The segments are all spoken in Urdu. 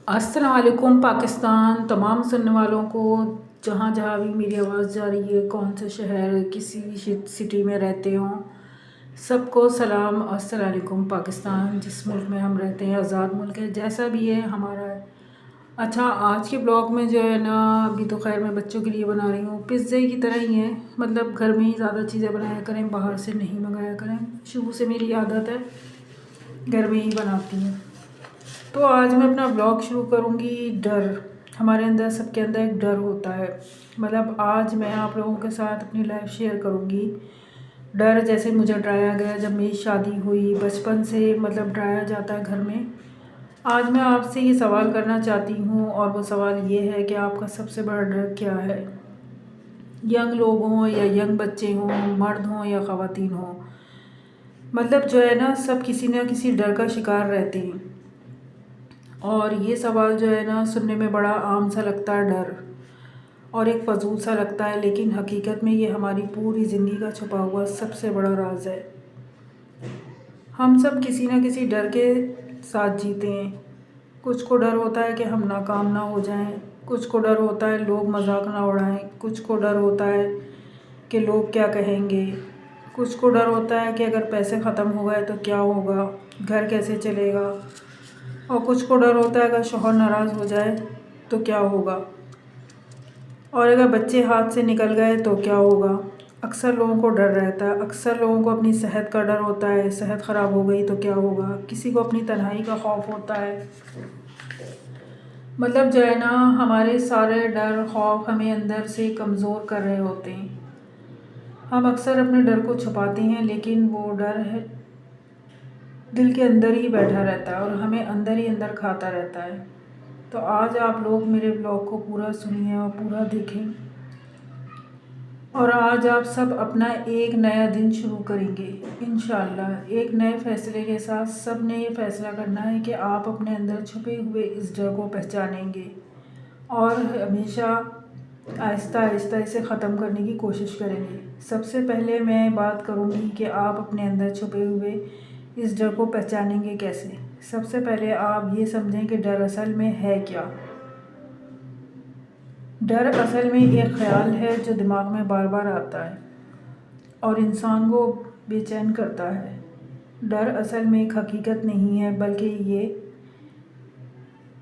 السلام علیکم پاکستان تمام سننے والوں کو، جہاں جہاں بھی میری آواز جا رہی ہے، کون سے شہر کسی بھی سٹی میں رہتے ہوں، سب کو سلام۔ السلام علیکم پاکستان، جس ملک میں ہم رہتے ہیں آزاد ملک ہے، جیسا بھی ہے ہمارا ہے۔ اچھا، آج کے بلاگ میں جو ہے نا، ابھی تو خیر میں بچوں کے لیے بنا رہی ہوں، پزے کی طرح ہی ہے، مطلب گھر میں ہی زیادہ چیزیں بنایا کریں، باہر سے نہیں منگایا کریں، شروع سے میری عادت ہے گھر میں ہی بناتی ہوں۔ تو آج میں اپنا بلاگ شروع کروں گی ڈر۔ ہمارے اندر، سب کے اندر ایک ڈر ہوتا ہے، مطلب آج میں آپ لوگوں کے ساتھ اپنی لائف شیئر کروں گی۔ ڈر جیسے مجھے ڈرایا گیا جب میری شادی ہوئی، بچپن سے مطلب ڈرایا جاتا ہے گھر میں۔ آج میں آپ سے یہ سوال کرنا چاہتی ہوں، اور وہ سوال یہ ہے کہ آپ کا سب سے بڑا ڈر کیا ہے؟ ینگ لوگ ہوں یا ینگ بچے ہوں، مرد ہوں یا خواتین ہوں، مطلب جو ہے نا، سب کسی نہ کسی ڈر کا شکار رہتے ہیں۔ اور یہ سوال جو ہے نا، سننے میں بڑا عام سا لگتا ہے ڈر، اور ایک فضول سا لگتا ہے، لیکن حقیقت میں یہ ہماری پوری زندگی کا چھپا ہوا سب سے بڑا راز ہے۔ ہم سب کسی نہ کسی ڈر کے ساتھ جیتے ہیں۔ کچھ کو ڈر ہوتا ہے کہ ہم ناکام نہ ہو جائیں، کچھ کو ڈر ہوتا ہے لوگ مذاق نہ اڑائیں، کچھ کو ڈر ہوتا ہے کہ لوگ کیا کہیں گے، کچھ کو ڈر ہوتا ہے کہ اگر پیسے ختم ہو گئے تو کیا ہوگا، گھر کیسے چلے گا، اور کچھ کو ڈر ہوتا ہے اگر شوہر ناراض ہو جائے تو کیا ہوگا، اور اگر بچے ہاتھ سے نکل گئے تو کیا ہوگا۔ اکثر لوگوں کو ڈر رہتا ہے، اکثر لوگوں کو اپنی صحت کا ڈر ہوتا ہے، صحت خراب ہو گئی تو کیا ہوگا، کسی کو اپنی تنہائی کا خوف ہوتا ہے۔ مطلب جو ہے نا، ہمارے سارے ڈر خوف ہمیں اندر سے کمزور کر رہے ہوتے ہیں۔ ہم اکثر اپنے ڈر کو چھپاتے ہیں، لیکن وہ ڈر ہے دل کے اندر ہی بیٹھا رہتا ہے اور ہمیں اندر ہی اندر کھاتا رہتا ہے۔ تو آج آپ لوگ میرے بلاگ کو پورا سنیں اور پورا دیکھیں، اور آج آپ سب اپنا ایک نیا دن شروع کریں گے انشاءاللہ، ایک نئے فیصلے کے ساتھ۔ سب نے یہ فیصلہ کرنا ہے کہ آپ اپنے اندر چھپے ہوئے اس ڈر کو پہچانیں گے، اور ہمیشہ آہستہ آہستہ اسے ختم کرنے کی کوشش کریں گے۔ سب سے پہلے میں بات کروں گی کہ آپ اپنے اندر چھپے ہوئے اس ڈر کو پہچانیں گے کیسے۔ سب سے پہلے آپ یہ سمجھیں کہ ڈر اصل میں ہے کیا۔ ڈر اصل میں ایک خیال ہے جو دماغ میں بار بار آتا ہے اور انسان کو بے چین کرتا ہے۔ ڈر اصل میں ایک حقیقت نہیں ہے، بلکہ یہ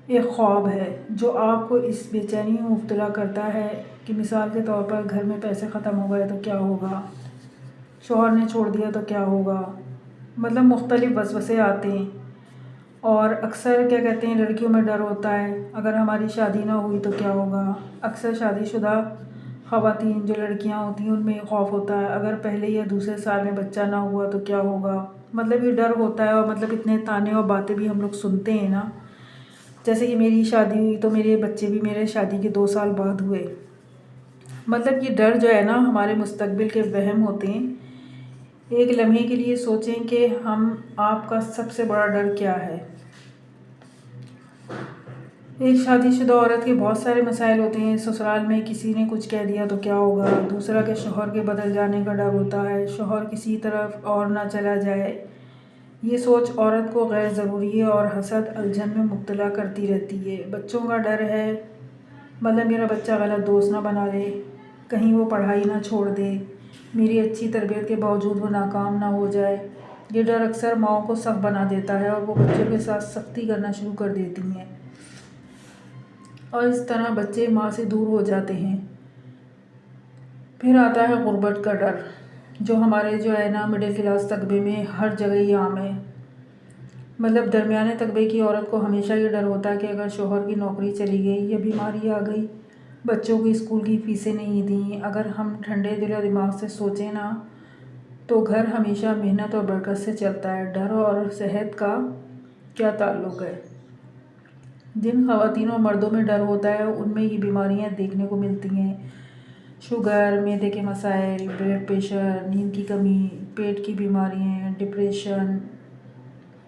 ایک خواب ہے جو آپ کو اس بے چینی میں مبتلا کرتا ہے کہ مثال کے طور پر گھر میں پیسے ختم ہو گئے تو کیا ہوگا، شوہر نے چھوڑ دیا تو کیا ہوگا، مطلب مختلف وسوسے آتے ہیں۔ اور اکثر کیا کہتے ہیں، لڑکیوں میں ڈر ہوتا ہے اگر ہماری شادی نہ ہوئی تو کیا ہوگا۔ اکثر شادی شدہ خواتین جو لڑکیاں ہوتی ہیں، ان میں یہ خوف ہوتا ہے اگر پہلے یا دوسرے سال میں بچہ نہ ہوا تو کیا ہوگا، مطلب یہ ڈر ہوتا ہے۔ اور مطلب اتنے تانے اور باتیں بھی ہم لوگ سنتے ہیں نا، جیسے کہ میری شادی ہوئی تو میرے بچے بھی میرے شادی کے 2 سال بعد ہوئے۔ مطلب یہ ڈر جو ہے نا، ہمارے مستقبل کے وہم ہوتے ہیں۔ ایک لمحے کے لیے سوچیں کہ آپ کا سب سے بڑا ڈر کیا ہے۔ ایک شادی شدہ عورت کے بہت سارے مسائل ہوتے ہیں۔ سسرال میں کسی نے کچھ کہہ دیا تو کیا ہوگا، دوسرا کہ شوہر کے بدل جانے کا ڈر ہوتا ہے، شوہر کسی طرف اور نہ چلا جائے۔ یہ سوچ عورت کو غیر ضروری اور حسد الجھن میں مبتلا کرتی رہتی ہے۔ بچوں کا ڈر ہے، مطلب میرا بچہ غلط دوست نہ بنا لے، کہیں وہ پڑھائی نہ چھوڑ دے، میری اچھی تربیت کے باوجود وہ ناکام نہ ہو جائے۔ یہ ڈر اکثر ماؤں کو سخت بنا دیتا ہے اور وہ بچوں کے ساتھ سختی کرنا شروع کر دیتی ہیں، اور اس طرح بچے ماں سے دور ہو جاتے ہیں۔ پھر آتا ہے غربت کا ڈر، جو ہمارے جو ہے نا مڈل کلاس طبقے میں ہر جگہ ہی عام ہے۔ مطلب درمیانے طبقے کی عورت کو ہمیشہ یہ ڈر ہوتا ہے کہ اگر شوہر کی نوکری چلی گئی یا بیماری آ گئی، بچوں کی اسکول کی فیسیں نہیں دیں۔ اگر ہم ٹھنڈے دل و دماغ سے سوچیں نا، تو گھر ہمیشہ محنت اور برکت سے چلتا ہے۔ ڈر اور صحت کا کیا تعلق ہے؟ جن خواتین اور مردوں میں ڈر ہوتا ہے، ان میں یہ بیماریاں دیکھنے کو ملتی ہیں: شوگر، معدے کے مسائل، بلڈ پریشر، نیند کی کمی، پیٹ کی بیماریاں، ڈپریشن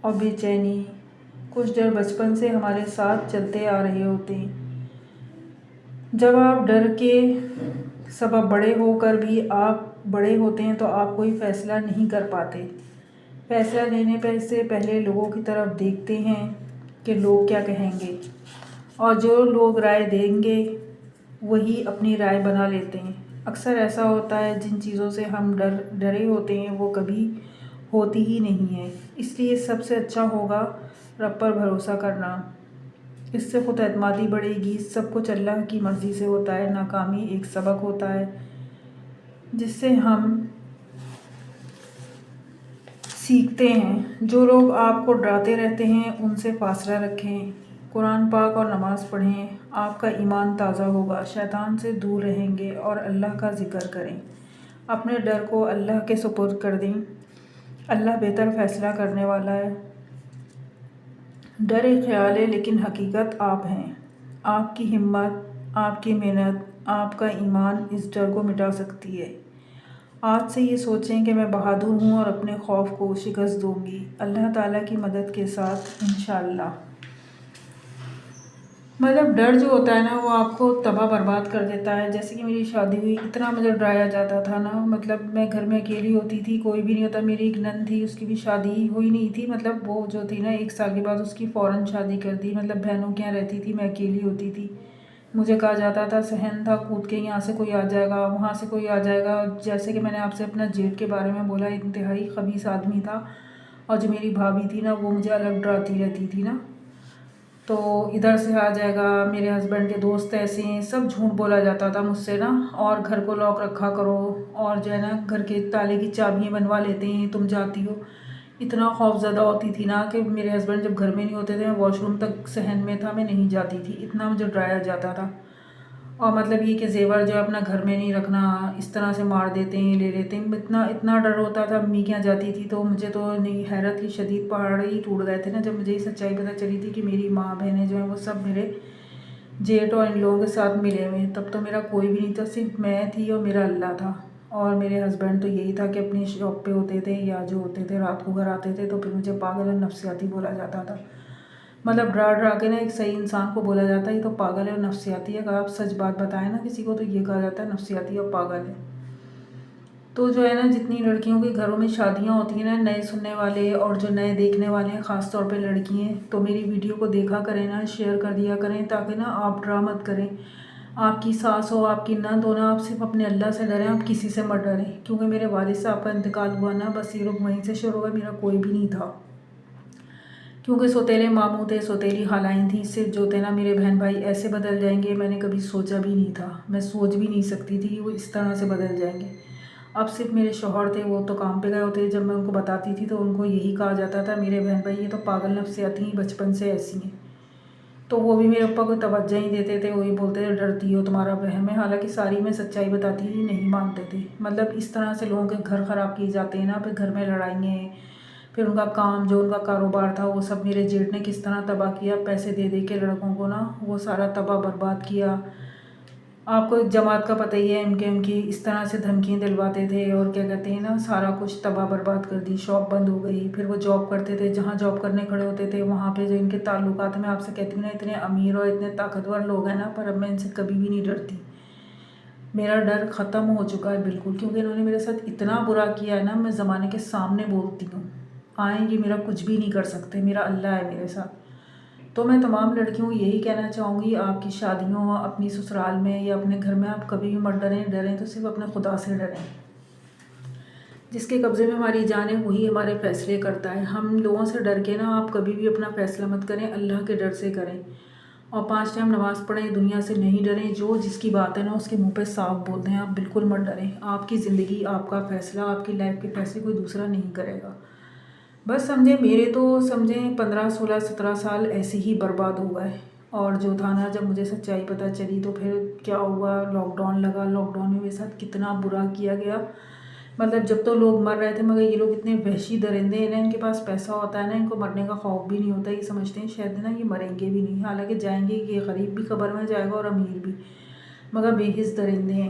اور بے چینی۔ کچھ ڈر بچپن سے ہمارے ساتھ چلتے آ رہے ہوتے ہیں۔ جب آپ ڈر کے سبب بڑے ہو کر بھی آپ بڑے ہوتے ہیں تو آپ کوئی فیصلہ نہیں کر پاتے۔ فیصلہ لینے سے پہلے لوگوں کی طرف دیکھتے ہیں کہ لوگ کیا کہیں گے۔ اور جو لوگ رائے دیں گے وہی اپنی رائے بنا لیتے ہیں۔ اکثر ایسا ہوتا ہے جن چیزوں سے ہم ڈرے ہوتے ہیں وہ کبھی ہوتی ہی نہیں ہیں۔ اس لیے سب سے اچھا ہوگا رب پر بھروسہ کرنا۔ اس سے خود اعتمادی بڑھے گی۔ سب کچھ اللہ کی مرضی سے ہوتا ہے۔ ناکامی ایک سبق ہوتا ہے جس سے ہم سیکھتے ہیں۔ جو لوگ آپ کو ڈراتے رہتے ہیں ان سے فاصلہ رکھیں، قرآن پاک اور نماز پڑھیں، آپ کا ایمان تازہ ہوگا، شیطان سے دور رہیں گے اور اللہ کا ذکر کریں۔ اپنے ڈر کو اللہ کے سپرد کر دیں، اللہ بہتر فیصلہ کرنے والا ہے۔ ڈر ایک خیال ہے لیکن حقیقت آپ ہیں۔ آپ کی ہمت، آپ کی محنت، آپ کا ایمان اس ڈر کو مٹا سکتی ہے۔ آج سے یہ سوچیں کہ میں بہادر ہوں اور اپنے خوف کو شکست دوں گی، اللہ تعالیٰ کی مدد کے ساتھ انشاءاللہ۔ مطلب ڈر جو ہوتا ہے نا وہ آپ کو تباہ برباد کر دیتا ہے۔ جیسے کہ میری شادی ہوئی، اتنا مجھے ڈرایا جاتا تھا نا، مطلب میں گھر میں اکیلی ہوتی تھی، کوئی بھی نہیں ہوتا۔ میری ایک نند تھی، اس کی بھی شادی ہوئی نہیں تھی، مطلب وہ جو تھی نا 1 سال کے بعد اس کی فوراً شادی کر دی۔ مطلب بہنوں کے یہاں رہتی تھی، میں اکیلی ہوتی تھی۔ مجھے کہا جاتا تھا صحن تھا، کود کے یہاں سے کوئی آ جائے گا، وہاں سے کوئی آ جائے گا۔ جیسے کہ میں نے آپ سے اپنا جیٹ کے بارے میں بولا، انتہائی خبیث آدمی تھا۔ اور جو میری بھابھی تھی نا وہ مجھے الگ ڈراتی رہتی تھی نا، تو ادھر سے آ جائے گا، میرے ہسبینڈ کے دوست ایسے ہیں، سب جھوٹ بولا جاتا تھا مجھ سے نا۔ اور گھر کو لاک رکھا کرو، اور جو ہے نا گھر کے تالے کی چابیاں بنوا لیتے ہیں، تم جاتی ہو۔ اتنا خوف زدہ ہوتی تھی نا کہ میرے ہسبینڈ جب گھر میں نہیں ہوتے تھے، میں واش روم تک صحن میں تھا، میں نہیں جاتی تھی، اتنا مجھے ڈرایا جاتا تھا۔ اور مطلب یہ کہ زیور جو ہے اپنا گھر میں نہیں رکھنا، اس طرح سے مار دیتے ہیں، لے لیتے ہیں، اتنا ڈر ہوتا تھا۔ امی کے یہاں جاتی تھی تو مجھے تو نہیں، حیرت کی شدید پہاڑ ہی ٹوٹ گئے تھے نا جب مجھے یہ سچائی پتہ چلی تھی کہ میری ماں بہنیں جو ہیں وہ سب میرے جیٹ اور ان لوگوں کے ساتھ ملے ہوئے ہیں۔ تب تو میرا کوئی بھی نہیں تھا، صرف میں تھی اور میرا اللہ تھا۔ اور میرے ہسبینڈ تو یہی تھا کہ اپنی شاپ پہ ہوتے تھے یا جو ہوتے تھے رات کو گھر آتے تھے تو پھر مجھے پاگل اور نفسیاتی بولا جاتا تھا۔ مطلب ڈرا ڈرا کے نا ایک صحیح انسان کو بولا جاتا ہے یہ تو پاگل ہے اور نفسیاتی ہے۔ اگر آپ سچ بات بتائیں نا کسی کو تو یہ کہا جاتا ہے نفسیاتی اور پاگل ہے۔ تو جو ہے نا جتنی لڑکیوں کے گھروں میں شادیاں ہوتی ہیں نا، نئے سننے والے اور جو نئے دیکھنے والے ہیں، خاص طور پہ لڑکی ہیں، تو میری ویڈیو کو دیکھا کریں نا، شیئر کر دیا کریں تاکہ نا آپ ڈرا مت کریں۔ آپ کی ساس ہو، آپ کی نند ہو نا، آپ صرف اپنے اللہ سے ڈریں، آپ کسی سے مت ڈریں۔ کیونکہ میرے والد صاحب کا انتقال ہوا نا، بس یہ لوگ وہیں سے شروع ہوئے، میرا کوئی بھی نہیں تھا۔ کیونکہ سوتیلے ماموں تھے، سوتیلی خالائیں تھیں، صرف جو تھے نا میرے بہن بھائی ایسے بدل جائیں گے، میں نے کبھی سوچا بھی نہیں تھا، میں سوچ بھی نہیں سکتی تھی کہ وہ اس طرح سے بدل جائیں گے۔ اب صرف میرے شوہر تھے، وہ تو کام پہ گئے ہوتے، جب میں ان کو بتاتی تھی تو ان کو یہی کہا جاتا تھا میرے بہن بھائی یہ تو پاگل نفسیاتی ہیں، بچپن سے ایسی ہیں۔ تو وہ بھی میرے اوپر کوئی توجہ نہیں دیتے تھے، وہی بولتے تھے ڈرتی ہو، تمہارا وہم ہے، حالانکہ ساری میں سچائی بتاتی تھی، نہیں مانتے تھے۔ مطلب اس طرح سے لوگوں کے گھر خراب کیے جاتے ہیں نا، پھر گھر میں لڑائیں، پھر ان کا کام جو ان کا کاروبار تھا وہ سب میرے جیٹ نے کس طرح تباہ کیا، پیسے دے دے کے لڑکوں کو نا وہ سارا تباہ برباد کیا۔ آپ کو ایک جماعت کا پتہ ہی ہے، ایم کی اس طرح سے دھمکیاں دلواتے تھے اور کیا کہتے ہیں نا سارا کچھ تباہ برباد کر دی، شاپ بند ہو گئی۔ پھر وہ جاب کرتے تھے، جہاں جاب کرنے کھڑے ہوتے تھے وہاں پہ جو ان کے تعلقات، میں آپ سے کہتی ہوں نا اتنے امیر اور اتنے طاقتور لوگ ہیں نا، پر اب میں ان سے کبھی بھی نہیں ڈرتی۔ میرا ڈر ختم ہو چکا ہے بالکل، کیونکہ انہوں نے میرے ساتھ اتنا برا کیا ہے نا، میں زمانے کے سامنے بولتی ہوں، آئیں یہ میرا کچھ بھی نہیں کر سکتے، میرا اللہ ہے میرے ساتھ۔ تو میں تمام لڑکیوں کو یہی کہنا چاہوں گی، آپ کی شادیوں، اپنی سسرال میں یا اپنے گھر میں آپ کبھی بھی مت ڈریں تو صرف اپنے خدا سے ڈریں۔ جس کے قبضے میں ہماری جان ہے وہی ہمارے فیصلے کرتا ہے۔ ہم لوگوں سے ڈر کے نا آپ کبھی بھی اپنا فیصلہ مت کریں، اللہ کے ڈر سے کریں، اور 5 ٹائم نماز پڑھیں، دنیا سے نہیں ڈریں۔ جو جس کی بات ہے نا اس کے منہ پہ صاف بول دیں، آپ بالکل مت ڈریں۔ آپ کی زندگی، آپ کا فیصلہ، آپ کی لائف کے فیصلے کوئی دوسرا نہیں کرے گا۔ بس سمجھیں میرے تو 15 16 17 سال ایسے ہی برباد ہو گئے۔ اور جو تھا نا جب مجھے سچائی پتہ چلی تو پھر کیا ہوا، لاک ڈاؤن لگا، لاک ڈاؤن میں میرے ساتھ کتنا برا کیا گیا۔ مطلب جب تو لوگ مر رہے تھے، مگر یہ لوگ اتنے وحشی درندے ہیں نا، ان کے پاس پیسہ ہوتا ہے نا، ان کو مرنے کا خوف بھی نہیں ہوتا، یہ سمجھتے ہیں شاید نا یہ مریں گے بھی نہیں، حالانکہ جائیں گے، یہ غریب بھی قبر میں جائے گا اور امیر بھی، مگر بے حس درندے ہیں۔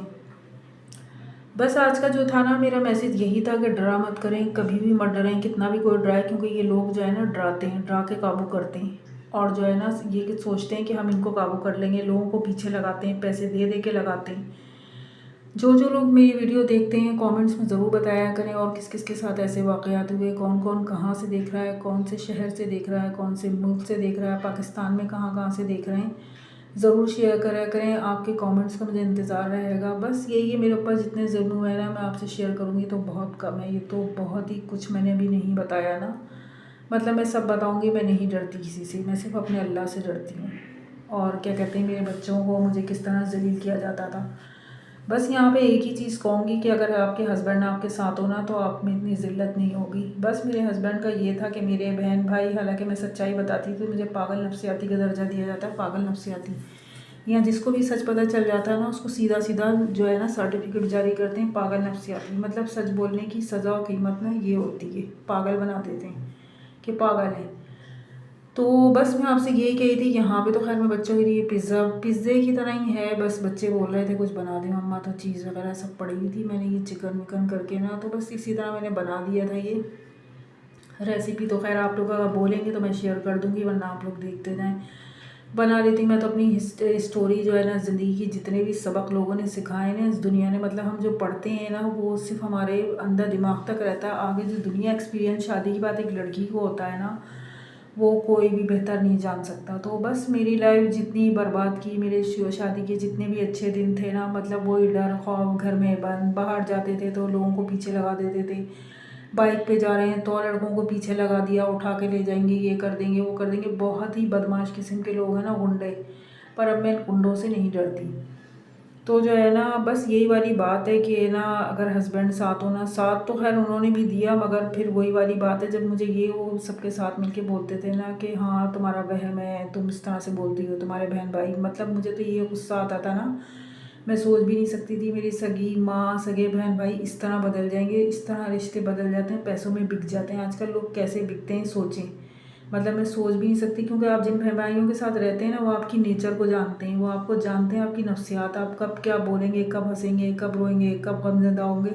بس آج کا جو تھا نا میرا میسیج یہی تھا کہ ڈرا مت کریں، کبھی بھی مت ڈریں، کتنا بھی کوئی ڈرائے، کیونکہ یہ لوگ جو ہے نا ڈراتے ہیں، ڈرا کے قابو کرتے ہیں، اور جو ہے نا یہ سوچتے ہیں کہ ہم ان کو قابو کر لیں گے، لوگوں کو پیچھے لگاتے ہیں، پیسے دے دے کے لگاتے ہیں۔ جو لوگ میری ویڈیو دیکھتے ہیں کامنٹس میں ضرور بتایا کریں، اور کس کس کے ساتھ ایسے واقعات ہوئے، کون کون کہاں سے دیکھ رہا ہے، کون سے شہر سے دیکھ رہا ہے، کون سے ملک سے دیکھ رہا ہے، پاکستان میں کہاں کہاں سے دیکھ رہے ہیں، ضرور شیئر کرا کریں۔ آپ کے کامنٹس کا مجھے انتظار رہے گا۔ بس یہی ہے، میرے اوپر جتنے ظلم ہوئے نا میں آپ سے شیئر کروں گی تو بہت کم ہے، یہ تو بہت ہی کچھ میں نے ابھی نہیں بتایا نا، مطلب میں سب بتاؤں گی، میں نہیں ڈرتی کسی سے، میں صرف اپنے اللہ سے ڈرتی ہوں۔ اور کیا کہتے ہیں، میرے بچوں کو مجھے کس طرح ذلیل کیا جاتا تھا۔ بس یہاں پہ ایک ہی چیز کہوں گی کہ اگر آپ کے ہسبینڈ آپ کے ساتھ ہونا تو آپ میں اتنی ذلت نہیں ہوگی۔ بس میرے ہسبینڈ کا یہ تھا کہ میرے بہن بھائی، حالانکہ میں سچائی بتاتی تھی، مجھے پاگل نفسیاتی کا درجہ دیا جاتا ہے، پاگل نفسیاتی، یا جس کو بھی سچ پتہ چل جاتا ہے نا اس کو سیدھا سیدھا جو ہے نا سرٹیفکیٹ جاری کرتے ہیں پاگل نفسیاتی، مطلب سچ بولنے کی سزا و قیمت نا یہ ہوتی ہے، پاگل بنا دیتے ہیں کہ پاگل ہے۔ تو بس میں آپ سے یہی کہی تھی، یہاں پہ تو خیر میں بچوں کے لیے پیزے کی طرح ہی ہے، بس بچے بول رہے تھے کچھ بنا دیں مما، تو چیز وغیرہ سب پڑی ہوئی تھی، میں نے یہ چکن وکن کر کے نا تو بس اسی طرح میں نے بنا دیا تھا۔ یہ ریسیپی تو خیر آپ لوگ اگر بولیں گے تو میں شیئر کر دوں گی، ورنہ آپ لوگ دیکھتے جائیں۔ بنا لیتی میں تو اپنی اسٹوری جو ہے نا، زندگی کی جتنے بھی سبق لوگوں نے سکھائے نا اس دنیا نے، مطلب ہم جو پڑھتے ہیں نا وہ صرف ہمارے اندر دماغ تک رہتا ہے، آگے جو دنیا ایکسپیرینس شادی کی بات ایک لڑکی کو ہوتا ہے نا وہ کوئی بھی بہتر نہیں جان سکتا۔ تو بس میری لائف جتنی برباد کی، میرے شادی کے جتنے بھی اچھے دن تھے نا، مطلب وہی ڈر خوف، گھر میں بند، باہر جاتے تھے تو لوگوں کو پیچھے لگا دیتے تھے، بائک پہ جا رہے ہیں تو لڑکوں کو پیچھے لگا دیا، اٹھا کے لے جائیں گے، یہ کر دیں گے وہ کر دیں گے، بہت ہی بدمعاش قسم کے لوگ ہیں نا، گنڈے۔ پر اب میں ان گنڈوں سے نہیں ڈرتی۔ تو جو ہے نا بس یہی والی بات ہے کہ نا اگر ہسبینڈ ساتھ ہونا، ساتھ تو خیر انہوں نے بھی دیا، مگر پھر وہی والی بات ہے جب مجھے یہ وہ سب کے ساتھ مل کے بولتے تھے نا کہ ہاں تمہارا وہم ہے، تم اس طرح سے بولتی ہو، تمہارے بہن بھائی، مطلب مجھے تو یہ غصہ آتا تھا نا، میں سوچ بھی نہیں سکتی تھی میری سگی ماں، سگے بہن بھائی اس طرح بدل جائیں گے، اس طرح رشتے بدل جاتے ہیں، پیسوں میں بک جاتے ہیں۔ آج کل لوگ کیسے بکتے ہیں سوچیں، مطلب میں سوچ بھی نہیں سکتی، کیونکہ آپ جن بہن بھائیوں کے ساتھ رہتے ہیں نا وہ آپ کی نیچر کو جانتے ہیں، وہ آپ کو جانتے ہیں، آپ کی نفسیات، آپ کب کیا بولیں گے، کب ہنسیں گے، کب روئیں گے، کب غمزدہ ہوں گے۔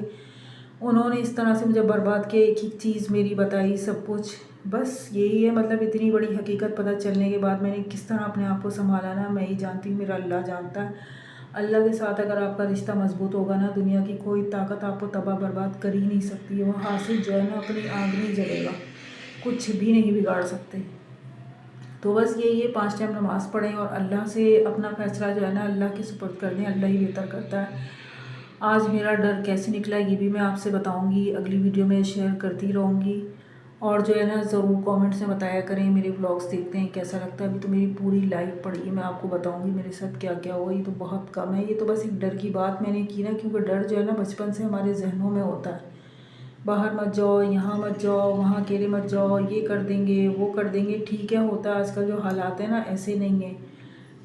انہوں نے اس طرح سے مجھے برباد کیا، ایک ایک چیز میری بتائی، سب کچھ۔ بس یہی ہے، مطلب اتنی بڑی حقیقت پتہ چلنے کے بعد میں نے کس طرح اپنے آپ کو سنبھالا نا، میں ہی جانتی ہوں، میرا اللہ جانتا ہے۔ اللہ کے ساتھ اگر آپ کا رشتہ مضبوط ہوگا نا، دنیا کی کوئی طاقت آپ کو تباہ برباد کر ہی نہیں سکتی، وہ حاصل جو ہے نا اپنی آگ نہیں جلے گا، کچھ بھی نہیں بگاڑ سکتے۔ تو بس یہی ہے، 5 ٹائم نماز پڑھیں اور اللہ سے اپنا فیصلہ جو ہے نا اللہ کے سپرد کر دیں، اللہ ہی بہتر کرتا ہے۔ آج میرا ڈر کیسے نکلا یہ بھی میں آپ سے بتاؤں گی، اگلی ویڈیو میں شیئر کرتی رہوں گی، اور جو ہے نا ضرور کامنٹس میں بتایا کریں، میرے بلاگس دیکھتے ہیں کیسا لگتا ہے۔ ابھی تو میری پوری لائف پڑی ہے، میں آپ کو بتاؤں گی میرے ساتھ کیا کیا ہوا، یہ تو بہت کم ہے، یہ تو بس ایک ڈر کی بات میں نے کی نا، کیونکہ ڈر جو ہے نا بچپن سے ہمارے ذہنوں میں ہوتا ہے، باہر مت جاؤ، یہاں مت جاؤ، وہاں اکیلے مت جاؤ، یہ کر دیں گے وہ کر دیں گے، ٹھیک ہے ہوتا ہے، آج کل جو حالات ہیں نا ایسے نہیں ہیں،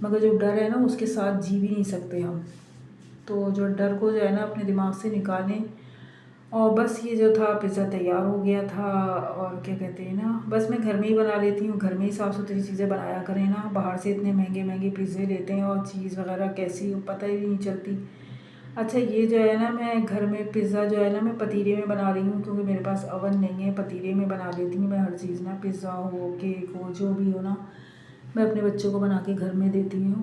مگر جو ڈر ہے نا اس کے ساتھ جی بھی نہیں سکتے ہم۔ تو جو ڈر کو جو ہے نا اپنے دماغ سے نکالیں، اور بس یہ جو تھا پیزا تیار ہو گیا تھا، اور کیا کہتے ہیں نا بس میں گھر میں ہی بنا لیتی ہوں، گھر میں ہی صاف ستھری چیزیں بنایا کریں نا، باہر سے اتنے مہنگے مہنگے پیزے لیتے ہیں اور چیز وغیرہ کیسی پتہ ہی نہیں چلتی۔ اچھا یہ جو ہے نا میں گھر میں پیزا جو ہے نا میں پتیلے میں بنا رہی ہوں، کیونکہ میرے پاس اوون نہیں ہے، پتیلے میں بنا لیتی ہوں میں ہر چیز نا، پیزا ہو، کیک ہو، جو بھی ہو نا میں اپنے بچوں کو بنا کے گھر میں دیتی ہوں،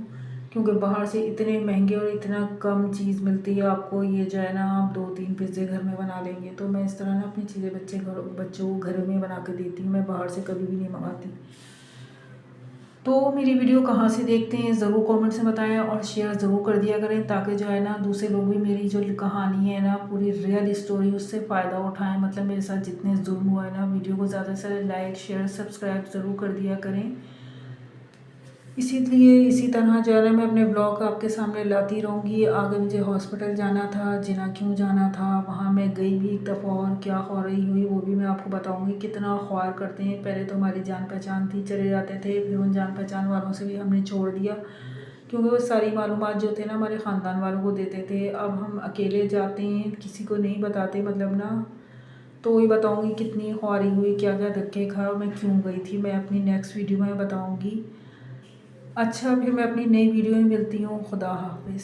کیونکہ باہر سے اتنے مہنگے اور اتنا کم چیز ملتی ہے آپ کو، یہ جو ہے نا آپ 2-3 پیزے گھر میں بنا لیں گے، تو میں اس طرح نا اپنی چیزیں بچوں کو گھر میں بنا کے دیتی ہوں، میں باہر سے کبھی بھی نہیں منگاتی۔ تو میری ویڈیو کہاں سے دیکھتے ہیں ضرور کامنٹس میں بتائیں، اور شیئر ضرور کر دیا کریں، تاکہ جو ہے نا دوسرے لوگ بھی میری جو کہانی ہے نا پوری ریئل اسٹوری اس سے فائدہ اٹھائیں، مطلب میرے ساتھ جتنے ظلم ہوا ہے نا، ویڈیو کو زیادہ سے لائک شیئر سبسکرائب ضرور کر دیا کریں۔ اسی طرح جو ہے نا میں اپنے بلاگ آپ کے سامنے لاتی رہوں گی۔ آگے مجھے ہاسپٹل جانا تھا، جنا کیوں جانا تھا، وہاں میں گئی بھی ایک دفعہ، اور کیا خواری ہوئی وہ بھی میں آپ کو بتاؤں گی، کتنا خوار کرتے ہیں۔ پہلے تو ہماری جان پہچان تھی، چلے جاتے تھے، پھر ان جان پہچان والوں سے بھی ہم نے چھوڑ دیا، کیونکہ وہ ساری معلومات جو تھے نا ہمارے خاندان والوں کو دیتے تھے، اب ہم اکیلے جاتے ہیں، کسی کو نہیں بتاتے، مطلب نا تو وہی بتاؤں گی کتنی خواری ہوئی، کیا کیا دھکے کھائے اور میں کیوں گئی تھی، میں اپنی نیکسٹ ویڈیو میں بتاؤں گی۔ اچھا پھر میں اپنی نئی ویڈیو میں ملتی ہوں، خدا حافظ۔